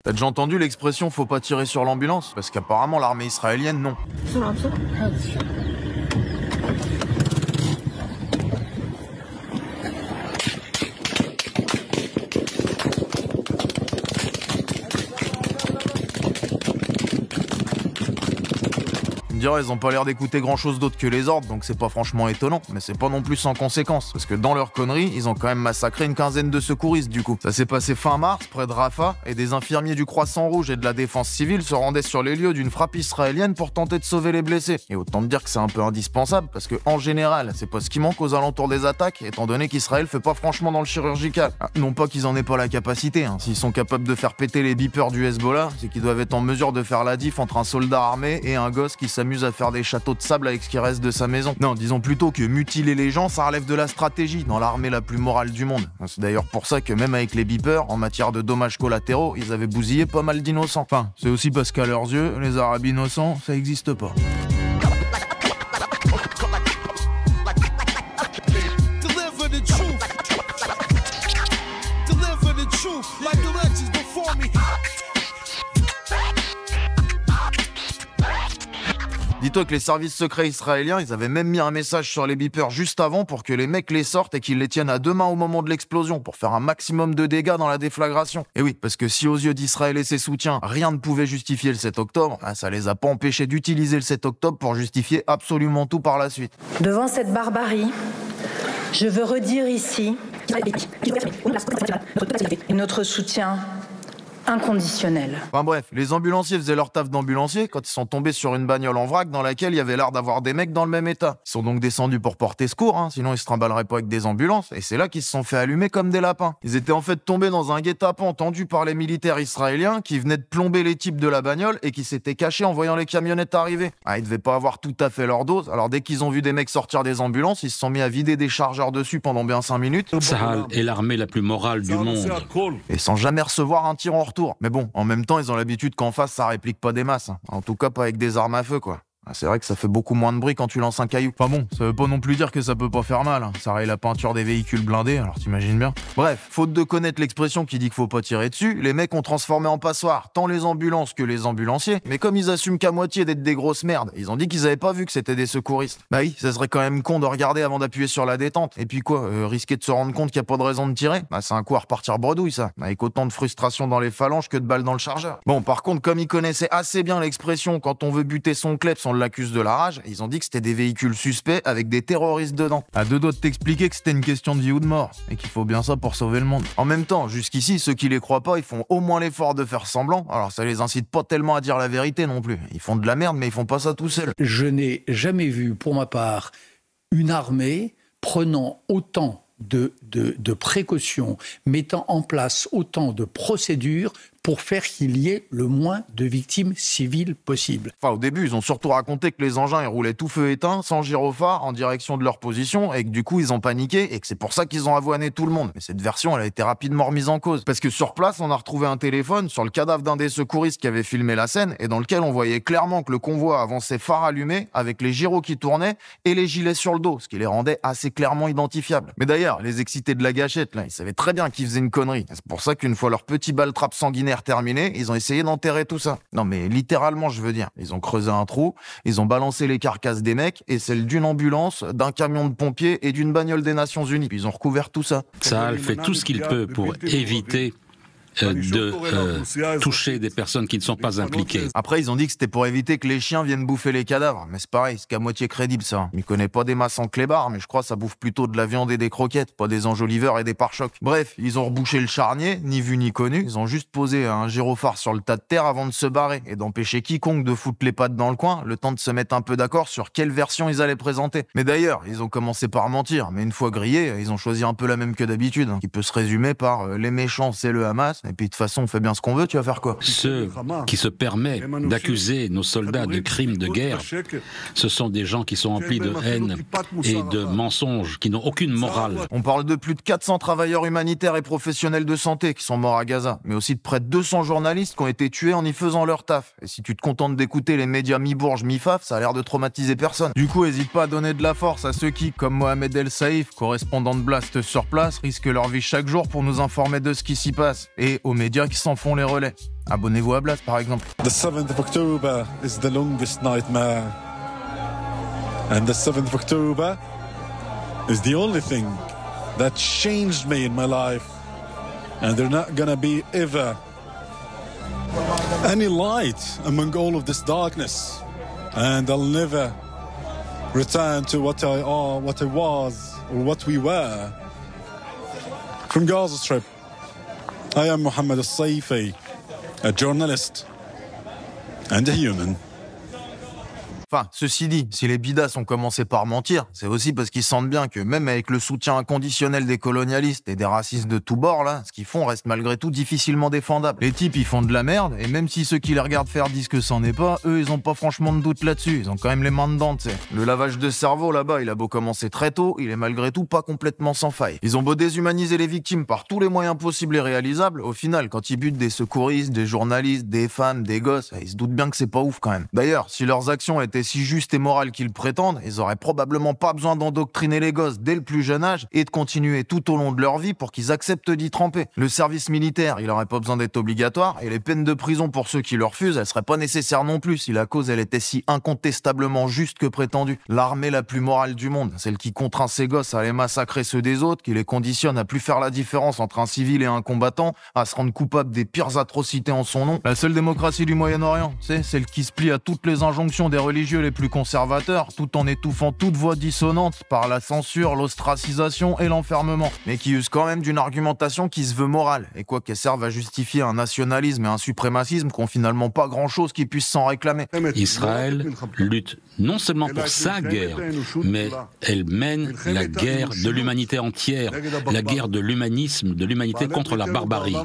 T'as déjà entendu l'expression « faut pas tirer sur l'ambulance » ? Parce qu'apparemment l'armée israélienne, non. Ils ont pas l'air d'écouter grand chose d'autre que les ordres, donc c'est pas franchement étonnant, mais c'est pas non plus sans conséquence, parce que dans leur connerie, ils ont quand même massacré une quinzaine de secouristes du coup. Ça s'est passé fin mars, près de Rafah, et des infirmiers du Croissant Rouge et de la défense civile se rendaient sur les lieux d'une frappe israélienne pour tenter de sauver les blessés. Et autant te dire que c'est un peu indispensable, parce que en général, c'est pas ce qui manque aux alentours des attaques, étant donné qu'Israël fait pas franchement dans le chirurgical. Non pas qu'ils en aient pas la capacité, s'ils sont capables de faire péter les beepers du Hezbollah, c'est qu'ils doivent être en mesure de faire la diff entre un soldat armé et un gosse qui s'amuse à faire des châteaux de sable avec ce qui reste de sa maison. Non, disons plutôt que mutiler les gens, ça relève de la stratégie dans l'armée la plus morale du monde. C'est d'ailleurs pour ça que même avec les beepers, en matière de dommages collatéraux, ils avaient bousillé pas mal d'innocents. Enfin, c'est aussi parce qu'à leurs yeux, les arabes innocents, ça existe pas. Dis-toi que les services secrets israéliens, ils avaient même mis un message sur les beepers juste avant pour que les mecs les sortent et qu'ils les tiennent à deux mains au moment de l'explosion pour faire un maximum de dégâts dans la déflagration. Et oui, parce que si aux yeux d'Israël et ses soutiens, rien ne pouvait justifier le 7 octobre, ça les a pas empêchés d'utiliser le 7 octobre pour justifier absolument tout par la suite. Devant cette barbarie, je veux redire ici notre soutien inconditionnel. Enfin bref, les ambulanciers faisaient leur taf d'ambulanciers quand ils sont tombés sur une bagnole en vrac dans laquelle il y avait l'air d'avoir des mecs dans le même état. Ils sont donc descendus pour porter secours, sinon ils se trimballeraient pas avec des ambulances, et c'est là qu'ils se sont fait allumer comme des lapins. Ils étaient en fait tombés dans un guet-apens tendu par les militaires israéliens qui venaient de plomber les types de la bagnole et qui s'étaient cachés en voyant les camionnettes arriver. Ils devaient pas avoir tout à fait leur dose, alors dès qu'ils ont vu des mecs sortir des ambulances, ils se sont mis à vider des chargeurs dessus pendant bien 5 minutes. Tsahal est l'armée la plus morale du monde. Et sans jamais recevoir un tir en retour. Mais bon, en même temps, ils ont l'habitude qu'en face, ça réplique pas des masses. En tout cas, pas avec des armes à feu, quoi. C'est vrai que ça fait beaucoup moins de bruit quand tu lances un caillou. Enfin bon, ça veut pas non plus dire que ça peut pas faire mal. Ça raye la peinture des véhicules blindés, alors t'imagines bien. Bref, faute de connaître l'expression qui dit qu'il faut pas tirer dessus, les mecs ont transformé en passoire tant les ambulances que les ambulanciers, mais comme ils assument qu'à moitié d'être des grosses merdes, ils ont dit qu'ils avaient pas vu que c'était des secouristes. Bah oui, ça serait quand même con de regarder avant d'appuyer sur la détente. Et puis quoi, risquer de se rendre compte qu'il y a pas de raison de tirer, c'est un coup à repartir bredouille ça, avec autant de frustration dans les phalanges que de balles dans le chargeur. Bon, par contre, comme ils connaissaient assez bien l'expression quand on veut buter son kleps, on l'accuse de la rage, ils ont dit que c'était des véhicules suspects avec des terroristes dedans. À deux doigts de t'expliquer que c'était une question de vie ou de mort, et qu'il faut bien ça pour sauver le monde. En même temps, jusqu'ici, ceux qui les croient pas, ils font au moins l'effort de faire semblant, alors ça les incite pas tellement à dire la vérité non plus. Ils font de la merde, mais ils font pas ça tout seuls. Je n'ai jamais vu, pour ma part, une armée prenant autant de précautions, mettant en place autant de procédures pour faire qu'il y ait le moins de victimes civiles possible. Enfin, au début, ils ont surtout raconté que les engins ils roulaient tout feu éteint, sans gyrophare, en direction de leur position, et que du coup, ils ont paniqué, et que c'est pour ça qu'ils ont avoiné tout le monde. Mais cette version, elle a été rapidement remise en cause. Parce que sur place, on a retrouvé un téléphone sur le cadavre d'un des secouristes qui avait filmé la scène, et dans lequel on voyait clairement que le convoi avançait phare allumé, avec les gyros qui tournaient, et les gilets sur le dos, ce qui les rendait assez clairement identifiables. Mais d'ailleurs, les excités de la gâchette, là, ils savaient très bien qu'ils faisaient une connerie. C'est pour ça qu'une fois leur petit bal-trap sanguinaire terminé, ils ont essayé d'enterrer tout ça. Non mais littéralement, je veux dire. Ils ont creusé un trou, ils ont balancé les carcasses des mecs et celles d'une ambulance, d'un camion de pompiers et d'une bagnole des Nations Unies. Puis ils ont recouvert tout ça. Tsahal fait tout ce qu'il peut pour éviter de toucher des personnes qui ne sont pas impliquées. Après, ils ont dit que c'était pour éviter que les chiens viennent bouffer les cadavres. Mais c'est pareil, c'est qu'à moitié crédible, ça. Je m'y connais pas des masses en clébard, mais je crois que ça bouffe plutôt de la viande et des croquettes, pas des enjoliveurs et des pare-chocs. Bref, ils ont rebouché le charnier, ni vu ni connu. Ils ont juste posé un gyrophare sur le tas de terre avant de se barrer et d'empêcher quiconque de foutre les pattes dans le coin, le temps de se mettre un peu d'accord sur quelle version ils allaient présenter. Mais d'ailleurs, ils ont commencé par mentir, mais une fois grillés, ils ont choisi un peu la même que d'habitude, qui peut se résumer par les méchants, c'est le Hamas. Et puis de toute façon, on fait bien ce qu'on veut, tu vas faire quoi? Ceux qui se permettent d'accuser nos soldats de crimes de guerre, ce sont des gens qui sont emplis de haine et de mensonges, qui n'ont aucune morale. On parle de plus de 400 travailleurs humanitaires et professionnels de santé qui sont morts à Gaza, mais aussi de près de 200 journalistes qui ont été tués en y faisant leur taf. Et si tu te contentes d'écouter les médias mi-bourges, mi-faf, ça a l'air de traumatiser personne. Du coup, hésite pas à donner de la force à ceux qui, comme Mohamed El Saïf, correspondant de Blast sur place, risquent leur vie chaque jour pour nous informer de ce qui s'y passe. Et et aux médias qui s'en font les relais. Abonnez-vous à Blast par exemple. The 7th of October is the longest nightmare. And the 7th of October is the only thing that changed me in my life. And there's not gonna be ever any light among all of this darkness. And I'll never return to what I was, or what we were. From Gaza Strip, I am Mohammed Al-Saifi, a journalist and a human. Enfin, ceci dit, si les bidas ont commencé par mentir, c'est aussi parce qu'ils sentent bien que même avec le soutien inconditionnel des colonialistes et des racistes de tous bords, là, ce qu'ils font reste malgré tout difficilement défendable. Les types, ils font de la merde, et même si ceux qui les regardent faire disent que c'en est pas, eux, ils ont pas franchement de doute là-dessus. Ils ont quand même les mains dedans, tu sais. Le lavage de cerveau, là-bas, il a beau commencer très tôt, il est malgré tout pas complètement sans faille. Ils ont beau déshumaniser les victimes par tous les moyens possibles et réalisables, au final, quand ils butent des secouristes, des journalistes, des femmes, des gosses, ils se doutent bien que c'est pas ouf quand même. D'ailleurs, si leurs actions étaient si justes et morales qu'ils prétendent, ils auraient probablement pas besoin d'endoctriner les gosses dès le plus jeune âge et de continuer tout au long de leur vie pour qu'ils acceptent d'y tremper. Le service militaire, il aurait pas besoin d'être obligatoire, et les peines de prison pour ceux qui le refusent, elles seraient pas nécessaires non plus si la cause elle était si incontestablement juste que prétendue. L'armée la plus morale du monde, celle qui contraint ses gosses à aller massacrer ceux des autres, qui les conditionne à plus faire la différence entre un civil et un combattant, à se rendre coupable des pires atrocités en son nom. La seule démocratie du Moyen-Orient, c'est celle qui se plie à toutes les injonctions des religieux les plus conservateurs, tout en étouffant toute voix dissonante par la censure, l'ostracisation et l'enfermement, mais qui use quand même d'une argumentation qui se veut morale, et quoi qu'elle serve à justifier un nationalisme et un suprémacisme qu'ont finalement pas grand-chose qui puisse s'en réclamer. Israël lutte non seulement pour sa guerre, mais elle mène la guerre de l'humanité entière, la guerre de l'humanisme, de l'humanité contre la barbarie.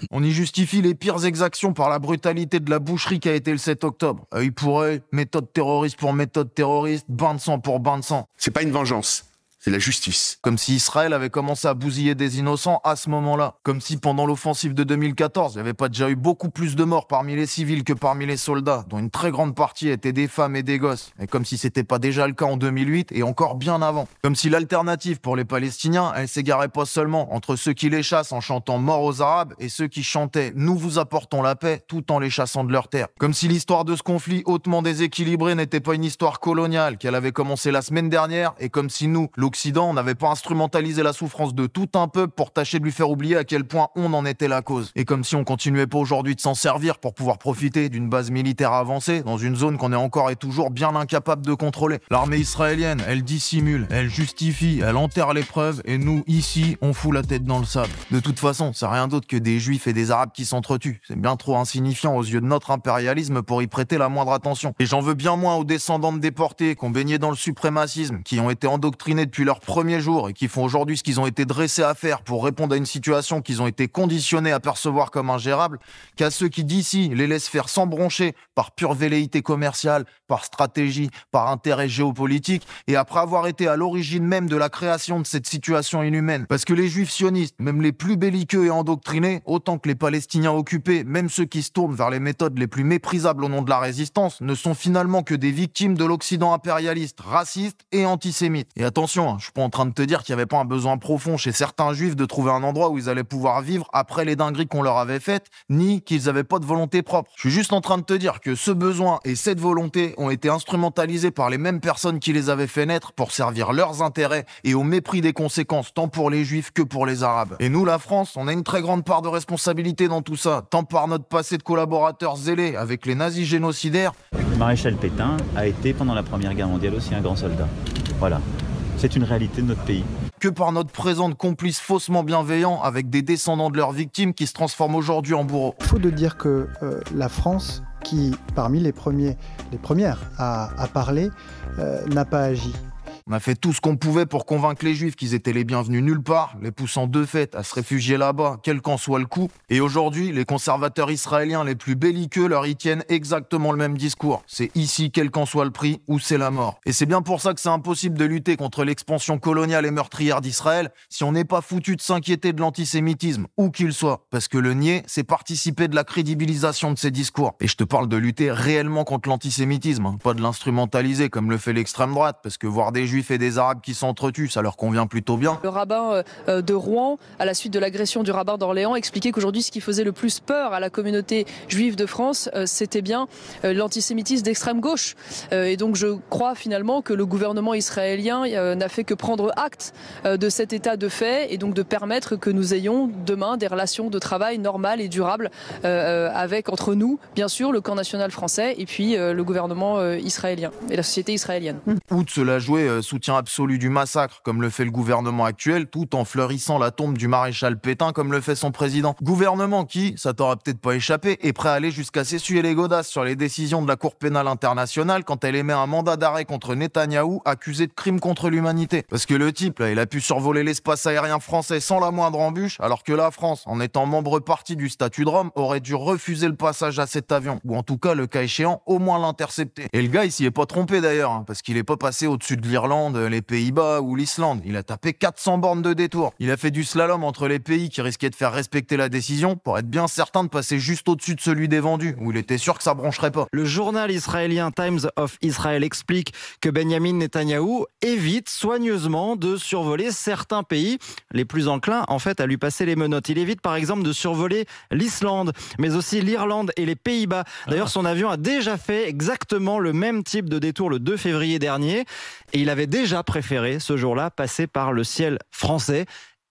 On y justifie les pires exactions par la brutalité de la boucherie qu'a été le 7 octobre. Œil pour œil, méthode terroriste pour méthode terroriste, bain de sang pour bain de sang. C'est pas une vengeance, c'est la justice. Comme si Israël avait commencé à bousiller des innocents à ce moment-là. Comme si pendant l'offensive de 2014, il n'y avait pas déjà eu beaucoup plus de morts parmi les civils que parmi les soldats, dont une très grande partie étaient des femmes et des gosses. Et comme si c'était pas déjà le cas en 2008 et encore bien avant. Comme si l'alternative pour les Palestiniens, elle s'égarait pas seulement entre ceux qui les chassent en chantant mort aux Arabes et ceux qui chantaient nous vous apportons la paix tout en les chassant de leur terre. Comme si l'histoire de ce conflit hautement déséquilibré n'était pas une histoire coloniale, qu'elle avait commencé la semaine dernière, et comme si nous, l'Occident, n'avait pas instrumentalisé la souffrance de tout un peuple pour tâcher de lui faire oublier à quel point on en était la cause. Et comme si on continuait pas aujourd'hui de s'en servir pour pouvoir profiter d'une base militaire avancée dans une zone qu'on est encore et toujours bien incapable de contrôler. L'armée israélienne, elle dissimule, elle justifie, elle enterre les preuves, et nous, ici, on fout la tête dans le sable. De toute façon, c'est rien d'autre que des juifs et des arabes qui s'entretuent. C'est bien trop insignifiant aux yeux de notre impérialisme pour y prêter la moindre attention. Et j'en veux bien moins aux descendants de déportés qui ont baigné dans le suprémacisme, qui ont été endoctrinés depuis leur premier jour et qui font aujourd'hui ce qu'ils ont été dressés à faire pour répondre à une situation qu'ils ont été conditionnés à percevoir comme ingérable, qu'à ceux qui d'ici les laissent faire sans broncher par pure velléité commerciale, par stratégie, par intérêt géopolitique, et après avoir été à l'origine même de la création de cette situation inhumaine. Parce que les juifs sionistes, même les plus belliqueux et endoctrinés, autant que les Palestiniens occupés, même ceux qui se tournent vers les méthodes les plus méprisables au nom de la résistance, ne sont finalement que des victimes de l'Occident impérialiste, raciste et antisémite. Et attention, je suis pas en train de te dire qu'il n'y avait pas un besoin profond chez certains juifs de trouver un endroit où ils allaient pouvoir vivre après les dingueries qu'on leur avait faites, ni qu'ils n'avaient pas de volonté propre. Je suis juste en train de te dire que ce besoin et cette volonté ont été instrumentalisés par les mêmes personnes qui les avaient fait naître pour servir leurs intérêts et au mépris des conséquences tant pour les juifs que pour les arabes. Et nous, la France, on a une très grande part de responsabilité dans tout ça, tant par notre passé de collaborateurs zélés avec les nazis génocidaires. Le maréchal Pétain a été pendant la Première Guerre mondiale aussi un grand soldat. Voilà. C'est une réalité de notre pays. Que par notre présent de complices faussement bienveillants avec des descendants de leurs victimes qui se transforment aujourd'hui en bourreaux. Il faut de dire que la France, qui parmi les premières à parler, n'a pas agi. On a fait tout ce qu'on pouvait pour convaincre les juifs qu'ils étaient les bienvenus nulle part, les poussant de fait à se réfugier là-bas, quel qu'en soit le coût. Et aujourd'hui, les conservateurs israéliens les plus belliqueux leur y tiennent exactement le même discours. C'est ici, quel qu'en soit le prix, ou c'est la mort. Et c'est bien pour ça que c'est impossible de lutter contre l'expansion coloniale et meurtrière d'Israël si on n'est pas foutu de s'inquiéter de l'antisémitisme, où qu'il soit. Parce que le nier, c'est participer de la crédibilisation de ces discours. Et je te parle de lutter réellement contre l'antisémitisme, hein, pas de l'instrumentaliser comme le fait l'extrême droite, parce que voir des juifs Juifs et des Arabes qui s'entretuent, ça leur convient plutôt bien. Le rabbin de Rouen, à la suite de l'agression du rabbin d'Orléans, expliquait qu'aujourd'hui ce qui faisait le plus peur à la communauté juive de France, c'était bien l'antisémitisme d'extrême gauche. Et donc je crois finalement que le gouvernement israélien n'a fait que prendre acte de cet état de fait et donc de permettre que nous ayons demain des relations de travail normales et durables avec, entre nous, bien sûr, le camp national français et puis le gouvernement israélien et la société israélienne. Ou de se la jouer soutien absolu du massacre, comme le fait le gouvernement actuel, tout en fleurissant la tombe du maréchal Pétain, comme le fait son président. Gouvernement qui, ça t'aura peut-être pas échappé, est prêt à aller jusqu'à s'essuyer les godasses sur les décisions de la Cour pénale internationale quand elle émet un mandat d'arrêt contre Netanyahou accusé de crimes contre l'humanité. Parce que le type, là, il a pu survoler l'espace aérien français sans la moindre embûche, alors que la France, en étant membre partie du statut de Rome, aurait dû refuser le passage à cet avion, ou en tout cas, le cas échéant, au moins l'intercepter. Et le gars, il s'y est pas trompé d'ailleurs, hein, parce qu'il est pas passé au-dessus de l'Irlande, les Pays-Bas ou l'Islande. Il a tapé 400 bornes de détour. Il a fait du slalom entre les pays qui risquaient de faire respecter la décision pour être bien certain de passer juste au-dessus de celui des vendus, où il était sûr que ça broncherait pas. Le journal israélien Times of Israel explique que Benjamin Netanyahou évite soigneusement de survoler certains pays les plus enclins en fait à lui passer les menottes. Il évite par exemple de survoler l'Islande, mais aussi l'Irlande et les Pays-Bas. D'ailleurs, son avion a déjà fait exactement le même type de détour le 2 février dernier et il avait déjà préféré ce jour-là passer par le ciel français.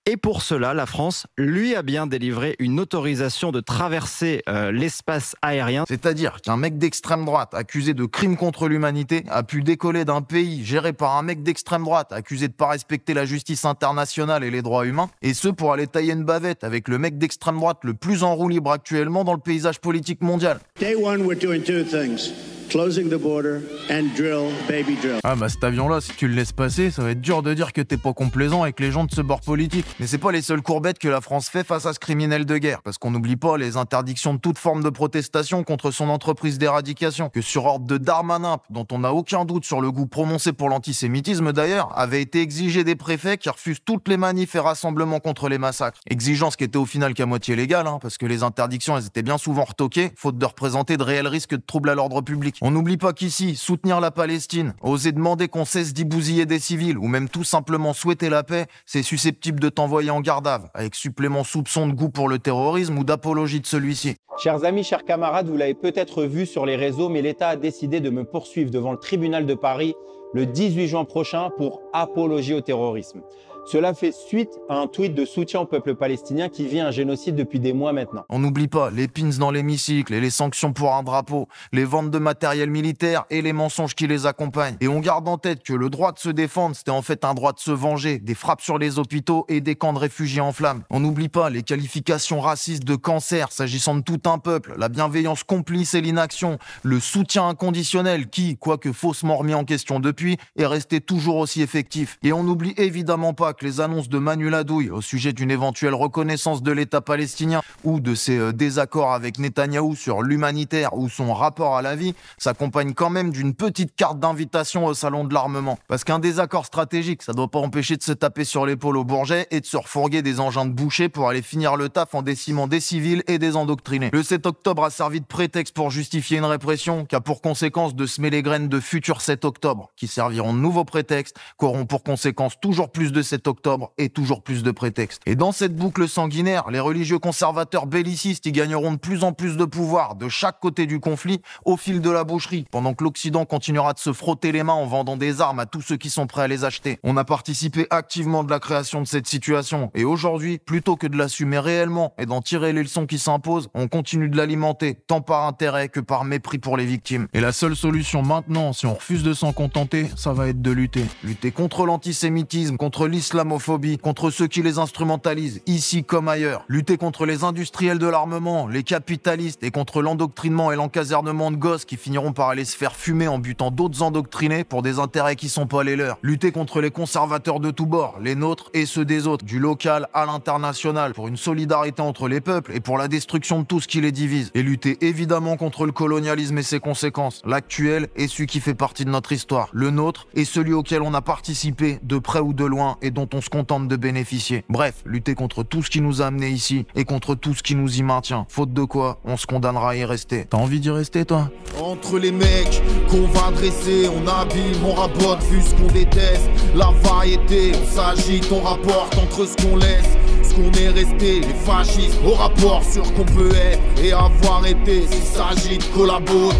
Et pour cela, la France lui a bien délivré une autorisation de traverser l'espace aérien. C'est-à-dire qu'un mec d'extrême droite accusé de crimes contre l'humanité a pu décoller d'un pays géré par un mec d'extrême droite accusé de pas respecter la justice internationale et les droits humains, et ce pour aller tailler une bavette avec le mec d'extrême droite le plus en roue libre actuellement dans le paysage politique mondial. Day one, we're doing two things. Closing the border and drill, baby drill. Ah bah cet avion-là, si tu le laisses passer, ça va être dur de dire que t'es pas complaisant avec les gens de ce bord politique. Mais c'est pas les seules courbettes que la France fait face à ce criminel de guerre, parce qu'on n'oublie pas les interdictions de toute forme de protestation contre son entreprise d'éradication, que sur ordre de Darmanin, dont on n'a aucun doute sur le goût prononcé pour l'antisémitisme d'ailleurs, avait été exigé des préfets qui refusent toutes les manifs et rassemblements contre les massacres. Exigence qui était au final qu'à moitié légale, hein, parce que les interdictions elles étaient bien souvent retoquées, faute de représenter de réels risques de troubles à l'ordre public. On n'oublie pas qu'ici, soutenir la Palestine, oser demander qu'on cesse d'y bousiller des civils, ou même tout simplement souhaiter la paix, c'est susceptible de t'envoyer en garde à vue, avec supplément soupçon de goût pour le terrorisme ou d'apologie de celui-ci. Chers amis, chers camarades, vous l'avez peut-être vu sur les réseaux, mais l'État a décidé de me poursuivre devant le tribunal de Paris le 18 juin prochain pour apologie au terrorisme. Cela fait suite à un tweet de soutien au peuple palestinien qui vit un génocide depuis des mois maintenant. On n'oublie pas les pins dans l'hémicycle et les sanctions pour un drapeau, les ventes de matériel militaire et les mensonges qui les accompagnent. Et on garde en tête que le droit de se défendre, c'était en fait un droit de se venger, des frappes sur les hôpitaux et des camps de réfugiés en flammes. On n'oublie pas les qualifications racistes de cancer s'agissant de tout un peuple, la bienveillance complice et l'inaction, le soutien inconditionnel qui, quoique faussement remis en question depuis, est resté toujours aussi effectif. Et on n'oublie évidemment pas que les annonces de Manu Ladouille au sujet d'une éventuelle reconnaissance de l'État palestinien ou de ses désaccords avec Netanyahou sur l'humanitaire ou son rapport à la vie s'accompagnent quand même d'une petite carte d'invitation au salon de l'armement. Parce qu'un désaccord stratégique, ça doit pas empêcher de se taper sur l'épaule aux Bourget et de se refourguer des engins de boucher pour aller finir le taf en décimant des civils et des endoctrinés. Le 7 octobre a servi de prétexte pour justifier une répression qui a pour conséquence de semer les graines de futurs 7 octobre, qui serviront de nouveaux prétextes, qui auront pour conséquence toujours plus de 7 octobre et toujours plus de prétextes. Et dans cette boucle sanguinaire, les religieux conservateurs bellicistes y gagneront de plus en plus de pouvoir de chaque côté du conflit au fil de la boucherie, pendant que l'Occident continuera de se frotter les mains en vendant des armes à tous ceux qui sont prêts à les acheter. On a participé activement de la création de cette situation et aujourd'hui, plutôt que de l'assumer réellement et d'en tirer les leçons qui s'imposent, on continue de l'alimenter, tant par intérêt que par mépris pour les victimes. Et la seule solution maintenant, si on refuse de s'en contenter, ça va être de lutter. Lutter contre l'antisémitisme, contre l'islamophobie, contre ceux qui les instrumentalisent, ici comme ailleurs. Lutter contre les industriels de l'armement, les capitalistes et contre l'endoctrinement et l'encasernement de gosses qui finiront par aller se faire fumer en butant d'autres endoctrinés pour des intérêts qui sont pas les leurs. Lutter contre les conservateurs de tous bords, les nôtres et ceux des autres, du local à l'international, pour une solidarité entre les peuples et pour la destruction de tout ce qui les divise. Et lutter évidemment contre le colonialisme et ses conséquences, l'actuel et celui qui fait partie de notre histoire, le nôtre et celui auquel on a participé de près ou de loin et dont dont on se contente de bénéficier. Bref, lutter contre tout ce qui nous a amenés ici et contre tout ce qui nous y maintient. Faute de quoi, on se condamnera à y rester. T'as envie d'y rester, toi? Entre les mecs qu'on va dresser, on abîme, on rabote, vu ce qu'on déteste. La variété, on s'agite, on rapporte entre ce qu'on laisse, ce qu'on est resté. Les fascistes au rapport sur qu'on peut être et avoir été. S'il s'agit de collaborer,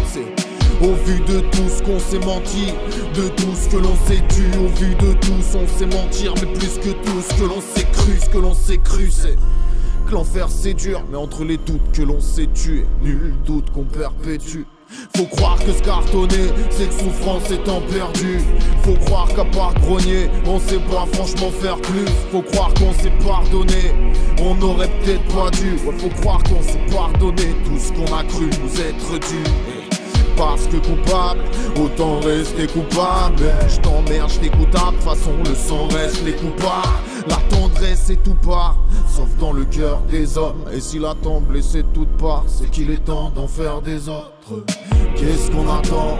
au vu de tout ce qu'on s'est menti, de tout ce que l'on s'est tu, au vu de tous on sait mentir, mais plus que tout ce que l'on s'est cru, c'est que l'enfer c'est dur, mais entre les doutes que l'on s'est tué, nul doute qu'on perpétue. Faut croire que se cartonner, c'est que souffrance étant perdue. Faut croire qu'à part grogner, on sait pas franchement faire plus. Faut croire qu'on s'est pardonné, on aurait peut-être pas dû. Ouais, faut croire qu'on s'est pardonné tout ce qu'on a cru nous être dû. Parce que coupable, autant rester coupable. Je t'emmerde, je t'écoutable, de toute façon le sang reste les coupables. La tendresse est tout part, sauf dans le cœur des hommes. Et si la tombe blessée de toutes parts, c'est qu'il est temps d'en faire des autres. Qu'est-ce qu'on attend?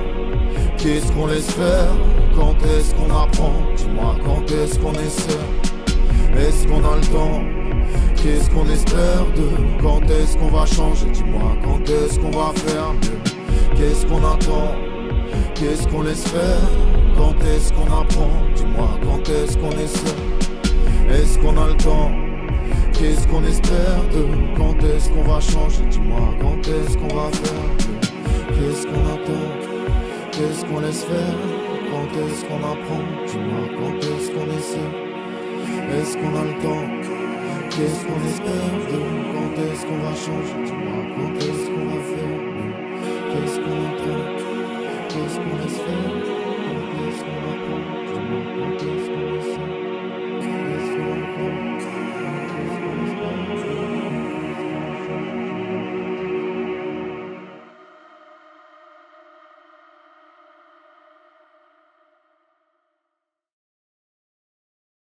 Qu'est-ce qu'on laisse faire? Quand est-ce qu'on apprend? Dis-moi quand est-ce qu'on essaie? Est-ce qu'on a le temps? Qu'est-ce qu'on espère de? Quand est-ce qu'on va changer? Dis-moi quand est-ce qu'on va faire mieux? Qu'est-ce qu'on attend? Qu'est-ce qu'on laisse faire? Quand est-ce qu'on apprend? Dis-moi quand est-ce qu'on essaie? Est-ce qu'on a le temps? Qu'est-ce qu'on espère de? Quand est-ce qu'on va changer? Dis-moi quand est-ce qu'on va faire mieux? Qu'est-ce qu'on attend? Qu'est-ce qu'on laisse faire? Quand est-ce qu'on apprend? Dis-moi quand est-ce qu'on essaie? Est-ce qu'on a le temps? Qu'est-ce qu'on espère de? Quand est-ce qu'on va changer? Dis-moi quand est-ce qu'on va faire mieux? Qu'est-ce qu'on attend? Qu'est-ce qu'on laisse faire? Quand est-ce qu'on apprend? Dis-moi quand est-ce